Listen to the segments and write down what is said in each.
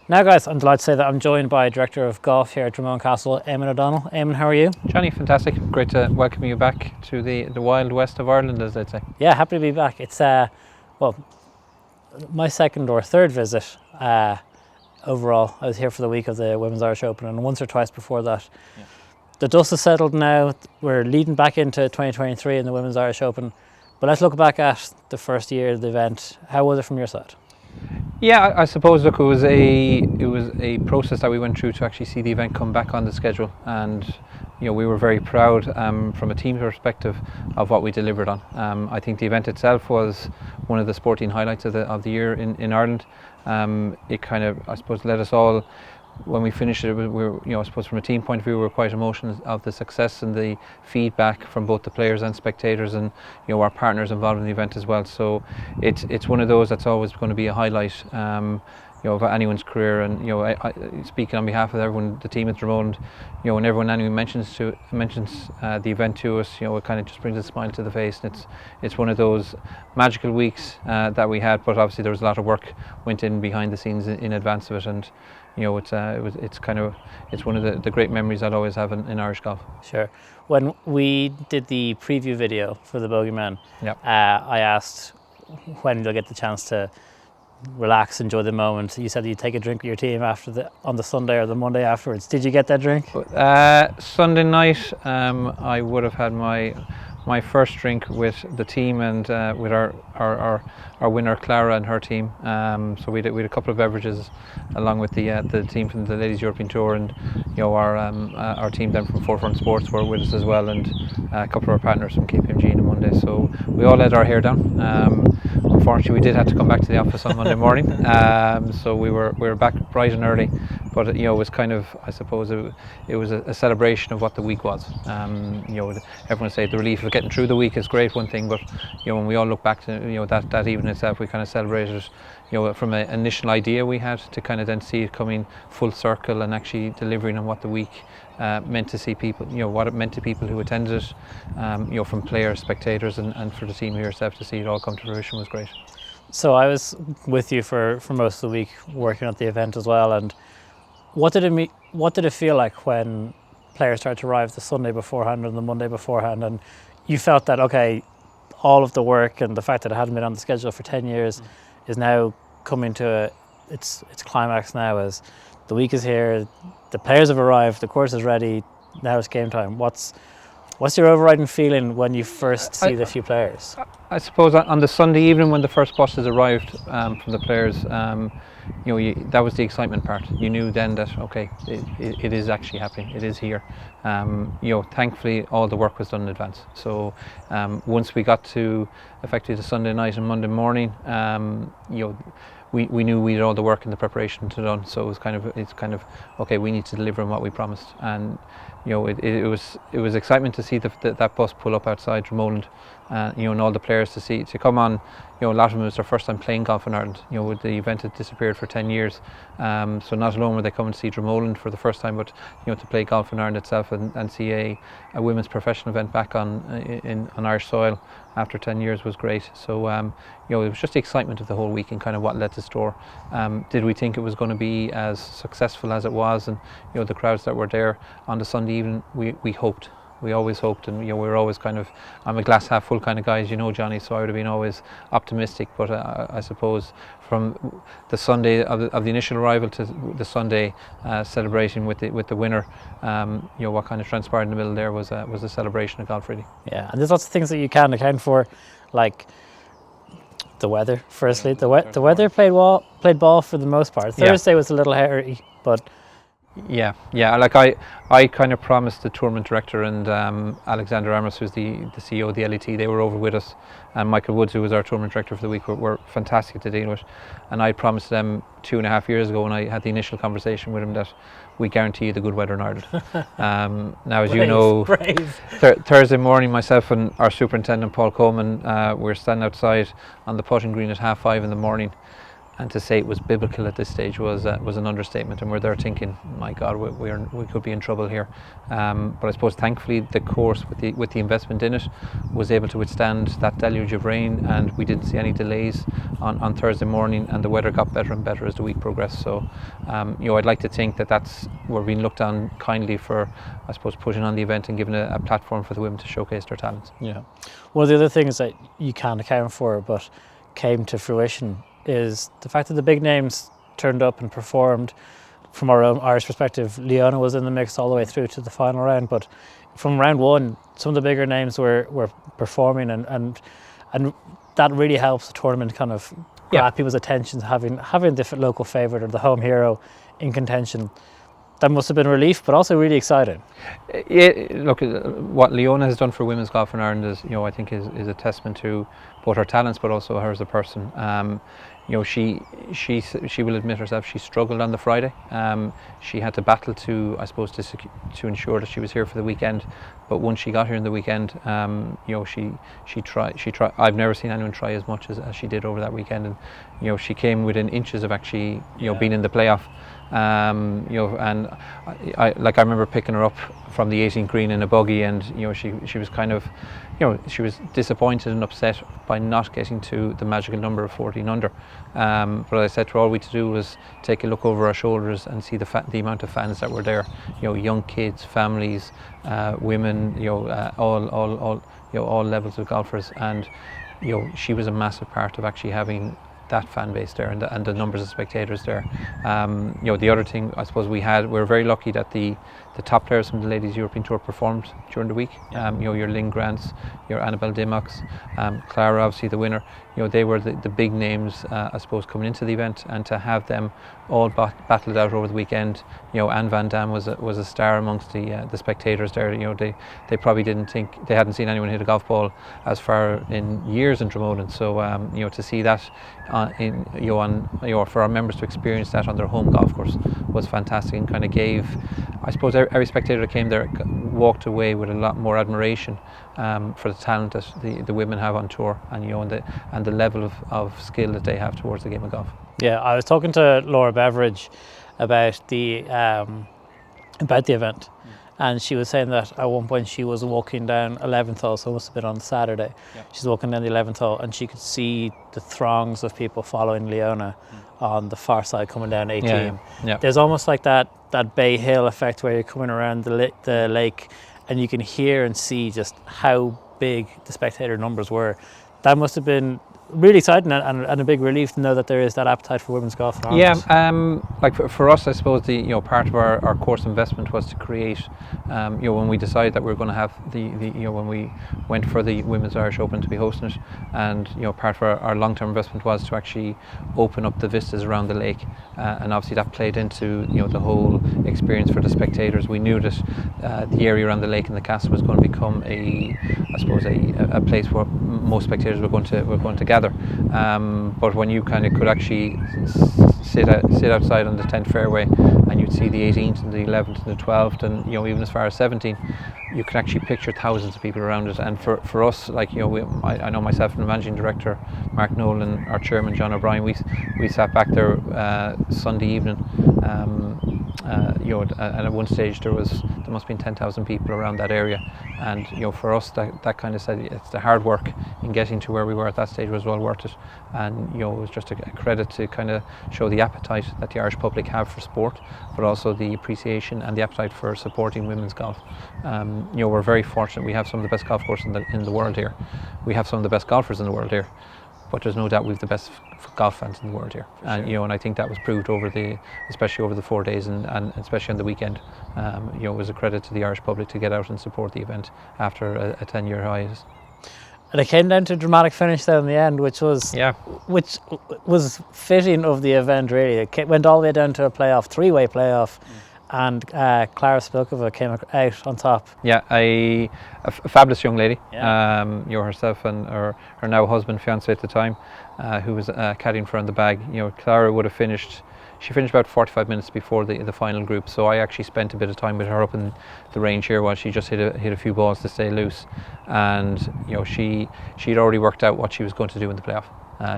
Now guys, I'm delighted to say that I'm joined by Director of Golf here at Dromoland Castle, Eamonn O'Donnell. Eamonn, how are you? Jonny, fantastic. Great to welcome you back to the wild west of Ireland, as they'd say. Yeah, happy to be back. It's well, my second or third visit overall. I was here for the week of the Women's Irish Open and once or twice before that. Yeah. The dust has settled now. We're leading back into 2023 in the Women's Irish Open. But let's look back at the first year of the event. How was it from your side? Yeah, I suppose, look, it was a process that we went through to actually see the event come back on the schedule, and we were very proud from a team perspective of what we delivered on. I think the event itself was one of the sporting highlights of the year in Ireland. It kind of, I suppose, let us all, when we finished it, we were, I suppose from a team point of view, we were quite emotional of the success and the feedback from both the players and spectators, and our partners involved in the event as well. So it's one of those that's always going to be a highlight of anyone's career. And I speaking on behalf of everyone, the team at Dromoland, when anyone mentions the event to us, it kind of just brings a smile to the face. And it's one of those magical weeks that we had. But obviously there was a lot of work went in behind the scenes in advance of it, and it's one of the great memories I'll always have in Irish golf. Sure. When we did the preview video for the Bogey Men, yep. I asked when you'll get the chance to relax, enjoy the moment. You said you'd take a drink with your team on the Sunday or the Monday afterwards. Did you get that drink? Sunday night, I would have had my first drink with the team and with our winner Klara and her team. So we had a couple of beverages along with the team from the Ladies European Tour, and our team then from Forefront Sports were with us as well, and a couple of our partners from KPMG on Monday. So we all let our hair down. Unfortunately, we did have to come back to the office on Monday morning, so we were back bright and early. But it was kind of, I suppose, it was a celebration of what the week was. Everyone say the relief of getting through the week is great, one thing, but when we all look back to that evening itself, we kind of celebrated from an initial idea we had to kind of then see it coming full circle and actually delivering on what the week meant to see people, what it meant to people who attended it, from players, spectators, and for the team here itself to see it all come to fruition was great. So I was with you for most of the week working at the event as well, and what did it feel like when players started to arrive the Sunday beforehand and the Monday beforehand, and you felt that, okay, all of the work and the fact that it hadn't been on the schedule for 10 years is now coming to its climax now, as the week is here, the players have arrived, the course is ready, now it's game time. What's your overriding feeling when you first see the few players? I suppose on the Sunday evening when the first buses arrived from the players, that was the excitement part. You knew then that, okay, it is actually happening, it is here. Thankfully all the work was done in advance. So once we got to effectively the Sunday night and Monday morning, we knew we had all the work and the preparation to done. So it's kind of okay, we need to deliver on what we promised. And it was excitement to see that bus pull up outside Dromoland, and all the players to come on. A lot of them, it was their first time playing golf in Ireland. The event had disappeared for 10 years, so not alone were they coming to see Dromoland for the first time, but to play golf in Ireland itself and see a women's professional event back on Irish soil after 10 years was great. So it was just the excitement of the whole week and kind of what led to store. Did we think it was going to be as successful as it was, and the crowds that were there on the Sunday evening? We hoped. We always hoped, and we were always kind of, I'm a glass half full kind of guy, as you know, Jonny, so I would have been always optimistic. But I suppose from the Sunday of the initial arrival to the Sunday celebration with the winner, what kind of transpired in the middle there was a celebration of golf, really. Yeah, and there's lots of things that you can account for, like the weather. Firstly, the weather played ball for the most part. Thursday was a little hairy, but. Yeah. Like I kind of promised the tournament director and Alexander Amos, who's the CEO of the LET, they were over with us, and Michael Woods, who was our tournament director for the week, were fantastic to deal with. And I promised them 2.5 years ago when I had the initial conversation with him that we guarantee you the good weather in Ireland. Now, as you know, Thursday morning, myself and our superintendent Paul Coleman, we were standing outside on the putting green at 5:30 in the morning. and to say it was biblical at this stage was an understatement, and we're there thinking, my God, we could be in trouble here. But I suppose thankfully the course with the investment in it was able to withstand that deluge of rain, and we didn't see any delays on Thursday morning, and the weather got better and better as the week progressed. So I'd like to think that we're being looked on kindly for, I suppose, putting on the event and giving a platform for the women to showcase their talents. Yeah. One of the other things that you can't account for but came to fruition is the fact that the big names turned up and performed. From our own Irish perspective, Leona was in the mix all the way through to the final round, but from round one, some of the bigger names were performing, and that really helps the tournament kind of grab people's attention, having the local favourite or the home hero in contention. That must have been a relief, but also really exciting. Look, what Leona has done for women's golf in Ireland is, I think, is a testament to both her talents, but also her as a person. She will admit herself she struggled on the Friday. She had to battle to ensure that she was here for the weekend. But once she got here in the weekend, she tried. I've never seen anyone try as much as she did over that weekend, and she came within inches of actually being in the playoff. And I remember picking her up from the 18th green in a buggy, and she was kind of, she was disappointed and upset by not getting to the magical number of 14 under. But I said to her, all we had to do was take a look over our shoulders and see the amount of fans that were there. Young kids, families, women, all levels of golfers, and she was a massive part of actually having that fan base there and the numbers of spectators there. The other thing I suppose we were very lucky that the top players from the Ladies European Tour performed during the week. Your Lynn Grants, your Annabelle Dimmock's, Klara, obviously the winner. They were the big names, I suppose, coming into the event, and to have them all battled out over the weekend. Anne Van Dam was a star amongst the spectators there. They probably didn't think, they hadn't seen anyone hit a golf ball as far in years in Dromoland. So to see that for our members to experience that on their home golf course was fantastic, and kind of gave, I suppose, every spectator that came there walked away with a lot more admiration for the talent that the women have on tour, and the level of skill that they have towards the game of golf. Yeah, I was talking to Laura Beveridge about the event, and she was saying that at one point she was walking down 11th hole, so it must have been on Saturday. She's walking down the 11th hole, and she could see the throngs of people following Leona on the far side coming down 18. There's almost like that Bay Hill effect where you're coming around the lake, and you can hear and see just how big the spectator numbers were. That must have been really exciting and a big relief to know that there is that appetite for women's golf in Ireland. For us, I suppose the part of our course investment was to create, when we decided that we were going to have when we went for the Women's Irish Open to be hosting it, and part of our long-term investment was to actually open up the vistas around the lake, and obviously that played into the whole experience for the spectators. We knew that the area around the lake and the castle was going to become a place where most spectators were going to gather. But when you kind of could actually sit outside on the 10th fairway, and you'd see the 18th and the 11th and the 12th, and even as far as 17, you can actually picture thousands of people around it. And for us, I know myself and the managing director Mark Nolan, our chairman John O'Brien, we sat back there Sunday evening, and at one stage there must have been 10,000 people around that area, and for us that kind of said it's the hard work in getting to where we were at that stage was well worth it, and it was just a credit to kind of show the appetite that the Irish public have for sport, but also the appreciation and the appetite for supporting women's golf. We're very fortunate. We have some of the best golf courses in the world here. We have some of the best golfers in the world here. But there's no doubt we've the best golf fans in the world here, and and I think that was proved especially over the 4 days, and especially on the weekend. It was a credit to the Irish public to get out and support the event after a 10-year hiatus. And it came down to a dramatic finish there in the end, which was fitting of the event, really. It went all the way down to a three-way playoff. And Klara Spilkova came out on top. Yeah, a fabulous young lady. Herself and her now husband, fiance at the time, who was caddying for her in the bag. Klara would have finished. She finished about 45 minutes before the final group. So I actually spent a bit of time with her up in the range here while she just hit a few balls to stay loose. And she'd already worked out what she was going to do in the playoff.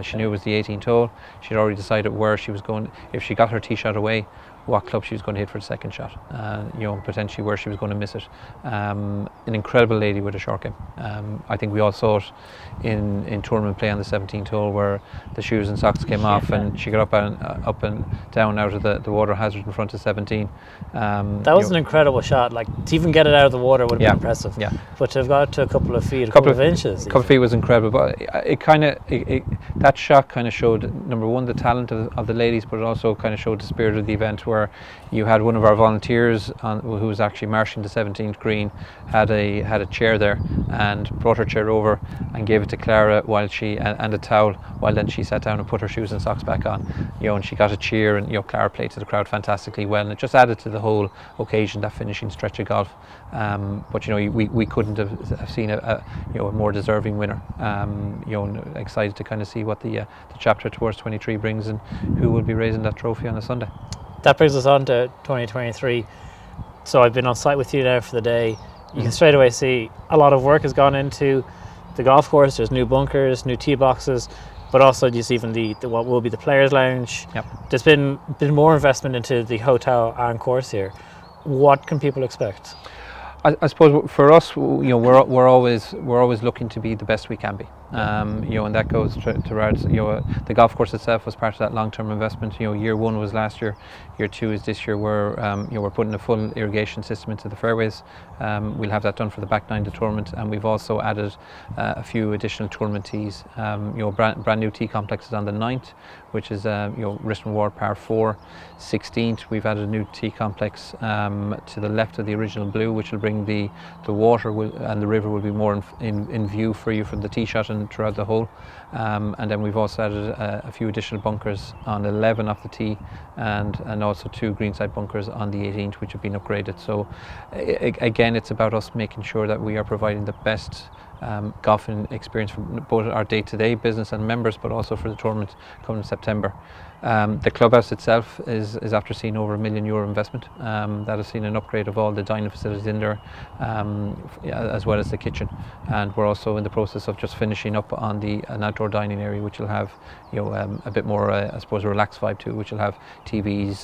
She knew it was the 18th hole. She'd already decided where she was going. If she got her tee shot away, what club she was going to hit for the second shot, potentially where she was going to miss it. An incredible lady with a short game. I think we all saw it in tournament play on the 17th hole, where the shoes and socks came off and she got up and down out of the water hazard in front of 17. That was an incredible shot. Like, to even get it out of the water would have been impressive. Yeah. But to have got it to a couple of feet, a couple of inches. A couple of feet was incredible. But that shot kind of showed, number one, the talent of the ladies, but it also kind of showed the spirit of the event, where you had one of our volunteers who was actually marshalling the 17th green, had a chair there and brought her chair over and gave it to Klara and a towel, while then she sat down and put her shoes and socks back on. And she got a cheer, and Klara played to the crowd fantastically well, and it just added to the whole occasion, that finishing stretch of golf. But we couldn't have seen a more deserving winner. Excited to kind of see what the chapter towards 23 brings, and who will be raising that trophy on a Sunday. That brings us on to 2023. So I've been on site with you now for the day. You can straight away see a lot of work has gone into the golf course. There's new bunkers, new tee boxes, but also just even the what will be the players' lounge. Yep. There's been more investment into the hotel and course here. What can people expect? I suppose for us, we're always looking to be the best we can be. And that goes to the golf course itself was part of that long-term investment. Year one was last year. Year two is this year. We're putting a full irrigation system into the fairways. We'll have that done for the back nine of the tournament, and we've also added a few additional tournament tees. Brand new tee complexes on the 9th, which is Richmond Ward Par 4. 16th, we've added a new tee complex to the left of the original blue, which will bring the water and the river will be more in view for you from the tee shot and throughout the hole. And then we've also added a few additional bunkers on 11 off the tee, and also 2 greenside bunkers on the 18th, which have been upgraded. So again, it's about us making sure that we are providing the best golfing experience for both our day-to-day business and members, but also for the tournament coming in September. The clubhouse itself is after seeing over €1 million investment. That has seen an upgrade of all the dining facilities in there, as well as the kitchen. And we're also in the process of just finishing up on an outdoor dining area, which will have a bit more, I suppose, a relaxed vibe to it, which will have TVs,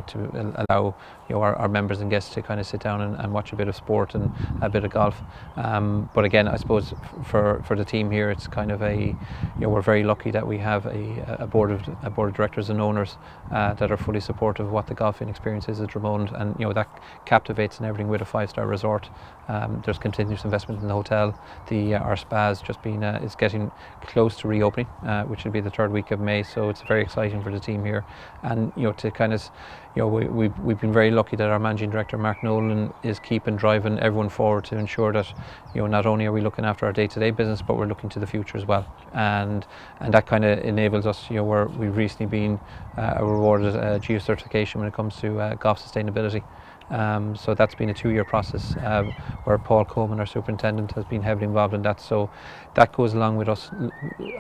to allow our members and guests to kind of sit down and watch a bit of sport and a bit of golf. But again, I suppose for the team here, it's kind of we're very lucky that we have a board of directors and owners that are fully supportive of what the golfing experience is at Dromoland, and that captivates and everything with a 5-star resort. There's continuous investment in the hotel. Our spa's just been is getting close to reopening, which will be the 3rd week of May. So it's very exciting for the team here, and to kind of we've been very lucky that our managing director Mark Nolan is keeping driving everyone forward to ensure that not only are we looking after our day-to-day business, but we're looking to the future as well, and that kind of enables us. We've recently been awarded a GEO certification when it comes to golf sustainability. So that's been a 2-year process, where Paul Coleman, our superintendent, has been heavily involved in that. So that goes along with us.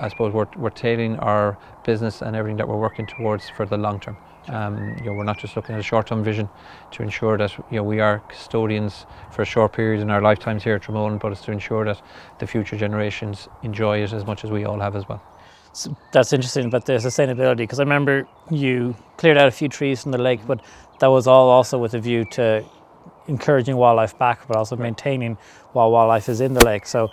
I suppose we're tailoring our business and everything that we're working towards for the long term. We're not just looking at a short-term vision to ensure that we are custodians for a short period in our lifetimes here at Dromoland, but it's to ensure that the future generations enjoy it as much as we all have as well. So that's interesting about the sustainability, because I remember you cleared out a few trees from the lake, but that was all also with a view to encouraging wildlife back, but also maintaining while wildlife is in the lake. So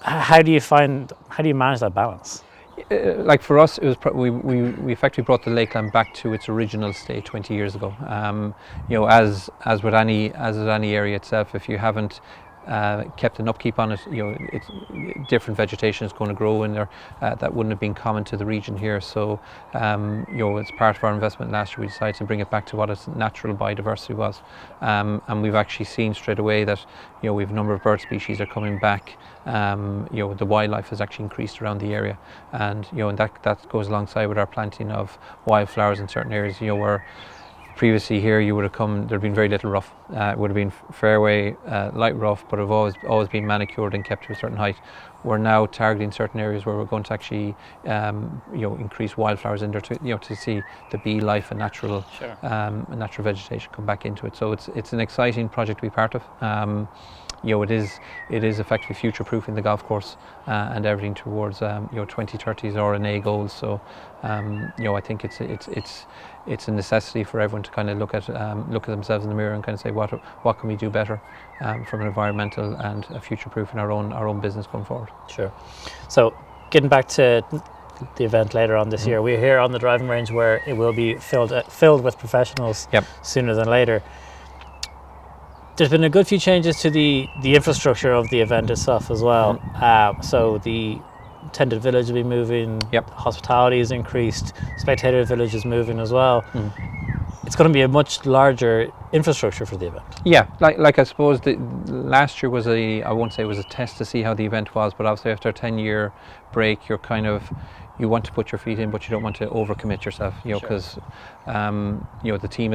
how do you manage that balance? Like for us, it was we effectively brought the lakeland back to its original state 20 years ago. As with any area itself, if you haven't kept an upkeep on it, it's different vegetation is going to grow in there that wouldn't have been common to the region here. So as part of our investment last year, we decided to bring it back to what its natural biodiversity was, and we've actually seen straight away that we've a number of bird species are coming back. The wildlife has actually increased around the area, and and that goes alongside with our planting of wildflowers in certain areas. Where previously here you would have come, there'd been very little rough. It would have been fairway, light rough, but have always been manicured and kept to a certain height. We're now targeting certain areas where we're going to actually increase wildflowers in there to see the bee life and natural natural vegetation come back into it. So it's an exciting project to be part of. it is effectively future-proofing the golf course and everything towards 2030s R&A goals. So I think it's a necessity for everyone to kind of look at themselves in the mirror and kind of say what can we do better from an environmental and a future-proofing our own business going forward. Sure. So getting back to the event later on this year, we're here on the driving range where it will be filled with professionals sooner than later. There's been a good few changes to the infrastructure of the event itself as well. So the tented village will be moving, hospitality is increased, spectator village is moving as well. It's going to be a much larger infrastructure for the event. Yeah, like I suppose last year was I won't say it was a test to see how the event was, but obviously after a 10-year break, you want to put your feet in, but you don't want to overcommit yourself, because the team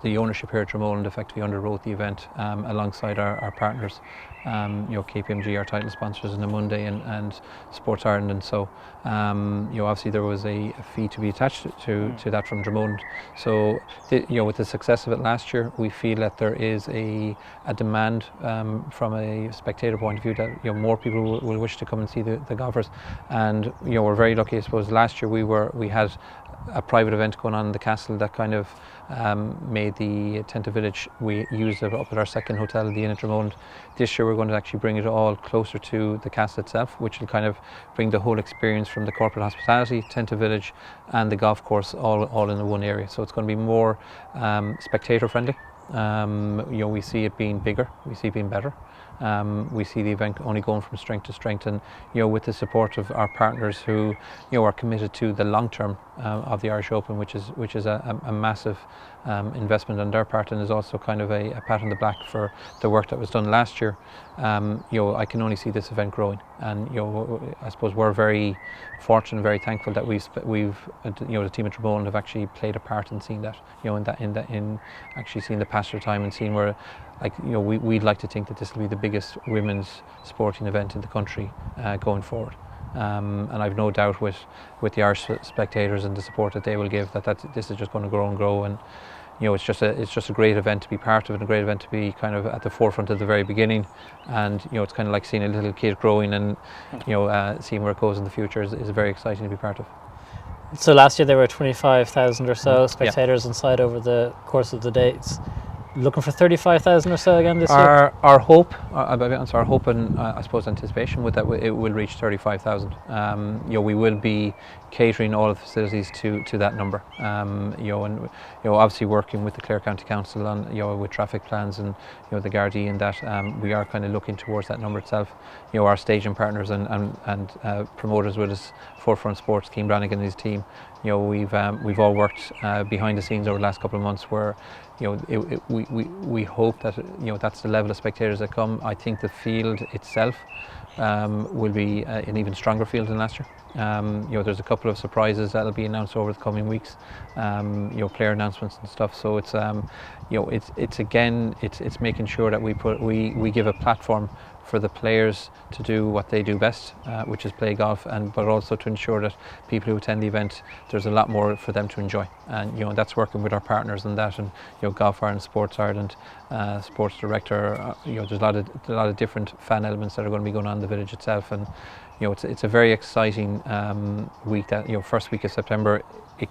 the ownership here at Dromoland effectively underwrote the event alongside our partners, KPMG, our title sponsors, and Monday and Sports Ireland, and so obviously there was a fee to be attached to that from Dromoland. So with the success of it last year, we feel that there is a demand from a spectator point of view that more people will wish to come and see the golfers, and we're very lucky. I suppose last year we had a private event going on in the castle that kind of made the tented village. We used it up at our second hotel, the Inn at Dromoland. This year we're going to actually bring it all closer to the castle itself, which will kind of bring the whole experience from the corporate hospitality, tented village, and the golf course all in the one area. So it's going to be more spectator friendly. We see it being bigger, we see it being better. We see the event only going from strength to strength, and with the support of our partners who are committed to the long term of the Irish Open, which is a massive investment on their part, and is also kind of a pat on the back for the work that was done last year. I can only see this event growing, and I suppose we're very fortunate and very thankful that we've the team at Dromoland have actually played a part in seeing that, in actually seeing the passage of time and seeing where, we'd like to think that this will be the biggest women's sporting event in the country going forward. And I've no doubt with the Irish spectators and the support that they will give that this is just going to grow and grow, and it's just a great event to be part of, and a great event to be kind of at the forefront at the very beginning. And it's kind of like seeing a little kid growing, and seeing where it goes in the future is very exciting to be part of. So last year there were 25,000 or so spectators inside over the course of the dates. Looking for 35,000 or so again this year? Our hope and I suppose anticipation with that it will reach 35,000. We will be catering all of the facilities to that number. And obviously working with the Clare County Council on with traffic plans and the Gardaí, and that we are kind of looking towards that number itself. Our staging partners and promoters with us, Forefront Sports, Keane Brannigan and his team. We've all worked behind the scenes over the last couple of months where we hope that that's the level of spectators that come. I think the field itself will be an even stronger field than last year. There's a couple of surprises that'll be announced over the coming weeks. Player announcements and stuff. So it's it's making sure that we give a platform for the players to do what they do best, which is play golf, but also to ensure that people who attend the event, there's a lot more for them to enjoy. And that's working with our partners in that, and Golf Ireland, Sports Ireland, Sports Director. There's a lot of different fan elements that are going to be going on in the village itself, and it's a very exciting week. That first week of September.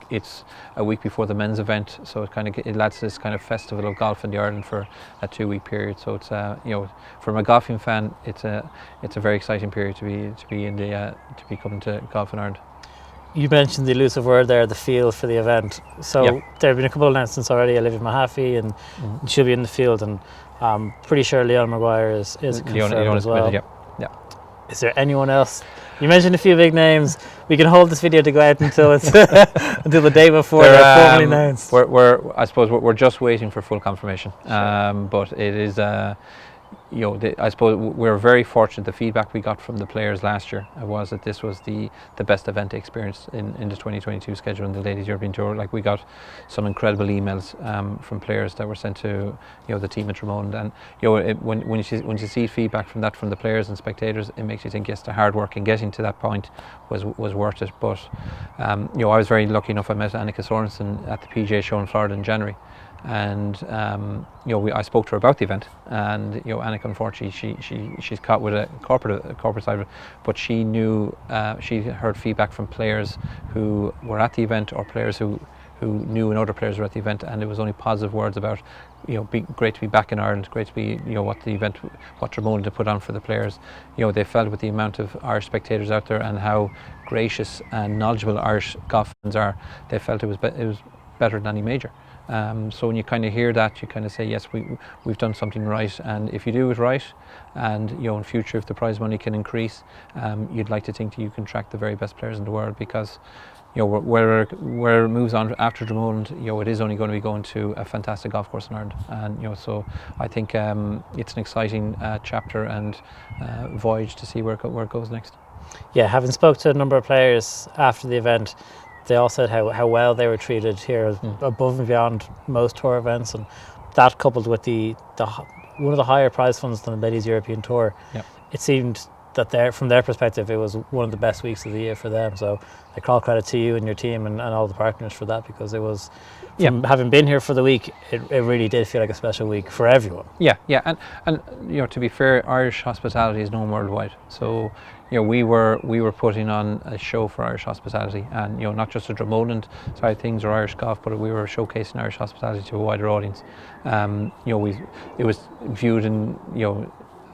It's a week before the men's event, so it adds to this kind of festival of golf in the Ireland for a 2-week period. So it's from a golfing fan, it's a very exciting period to be coming to golf in Ireland. You mentioned the elusive word there, the field for the event. So there have been a couple of announcements already. Olivia Mahaffey and she'll be in the field, and I'm pretty sure Leon Maguire is confirmed as well. Is there anyone else? You mentioned a few big names. We can hold this video to go out until it's until the day before they're formally announced. I suppose we're just waiting for full confirmation. But it is I suppose we're very fortunate. The feedback we got from the players last year was that this was the best event they experienced in the 2022 schedule in the Ladies European Tour. Like, we got some incredible emails from players that were sent to the team at Dromoland, and when you see feedback from the players and spectators, it makes you think, yes, the hard work in getting to that point was worth it. But I was very lucky enough. I met Annika Sorensen at the PGA show in Florida in January. and I spoke to her about the event, and Annika, unfortunately, she's caught with a corporate side of it, but she knew she heard feedback from players who were at the event, or players who knew and other players were at the event, and it was only positive words about, great to be back in Ireland, great to be, what Dromoland had put on for the players. They felt with the amount of Irish spectators out there and how gracious and knowledgeable Irish golf fans are, they felt it was better than any major. So when you kind of hear that, you kind of say, yes, we've done something right, and if you do it right, and in future if the prize money can increase, you'd like to think that you can track the very best players in the world, because where it moves on after Dromoland, it is only going to be going to a fantastic golf course in Ireland, and so I think it's an exciting chapter and voyage to see where it goes next. Yeah, having spoke to a number of players after the event, they all said how well they were treated here, above and beyond most tour events, and that coupled with the one of the higher prize funds than the Ladies European Tour, it seemed that from their perspective, it was one of the best weeks of the year for them. So like, all credit to you and your team and all the partners for that, because it was, having been here for the week, it really did feel like a special week for everyone. Yeah, and to be fair, Irish hospitality is known worldwide. So we were putting on a show for Irish hospitality, and not just a Dromoland side of things or Irish golf, but we were showcasing Irish hospitality to a wider audience. It was viewed in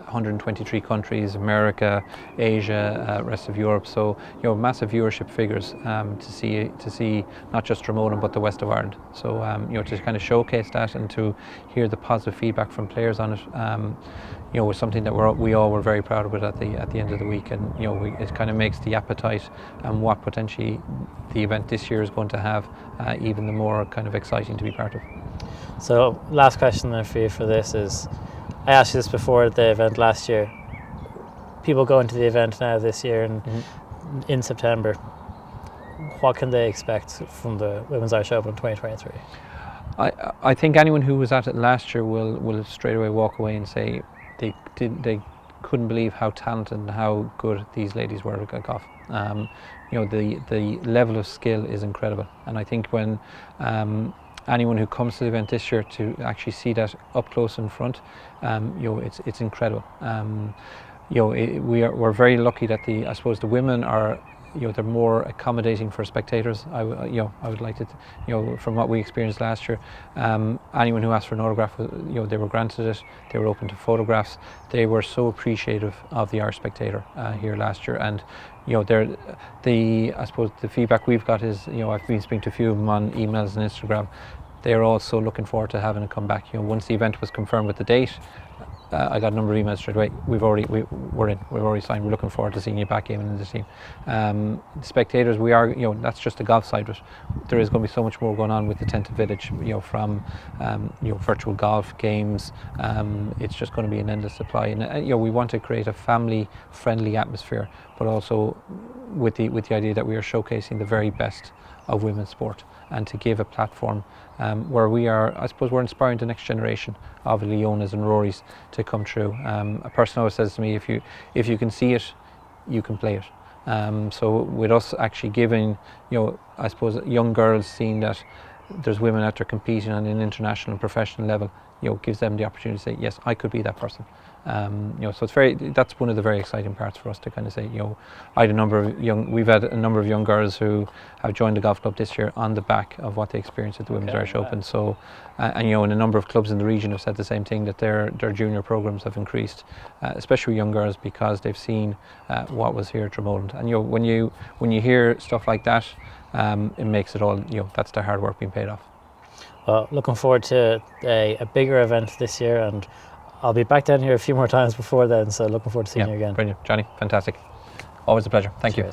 123 countries, America, Asia, rest of Europe. So massive viewership figures to see not just Dromoland but the west of Ireland. So to kind of showcase that and to hear the positive feedback from players on it, was something that we all were very proud of it at the end of the week, and it kind of makes the appetite and what potentially the event this year is going to have even the more kind of exciting to be part of. So last question then for you for this is, I asked you this before the event last year. People going to the event now this year and in September, what can they expect from the Women's Irish Open 2023? I think anyone who was at it last year will straight away walk away and say they couldn't believe how talented and how good these ladies were at golf. The level of skill is incredible, and I think when anyone who comes to the event this year to actually see that up close in front, it's incredible. We're very lucky that I suppose the women are, they're more accommodating for spectators. I would like to, from what we experienced last year, anyone who asked for an autograph, they were granted it. They were open to photographs. They were so appreciative of the Irish spectator here last year, and I suppose the feedback we've got is, I've been speaking to a few of them on emails and Instagram. They are also looking forward to having a comeback. Once the event was confirmed with the date, I got a number of emails straight away. We're in. We've already signed. We're looking forward to seeing you back, Eamonn, in the team. The spectators, we are. That's just the golf side of it. There is going to be so much more going on with the Tented Village. From virtual golf games. It's just going to be an endless supply. And we want to create a family-friendly atmosphere, but also with the idea that we are showcasing the very best of women's sport, and to give a platform where we are, I suppose, we're inspiring the next generation of Leonas and Rorys to come through. A person always says to me, if you can see it, you can play it. So with us actually giving, I suppose, young girls seeing that there's women out there competing on an international and professional level, gives them the opportunity to say, yes, I could be that person. So that's one of the very exciting parts for us, to kind of say, we've had a number of young girls who have joined the golf club this year on the back of what they experienced at the Women's Irish Open. So, and a number of clubs in the region have said the same thing, that their junior programs have increased, especially young girls, because they've seen what was here at Dromoland. And when you hear stuff like that, it makes it all, that's their hard work being paid off. Well, looking forward to a bigger event this year, and I'll be back down here a few more times before then, so looking forward to seeing you again. Brilliant. Jonny, fantastic. Always a pleasure. Thank you.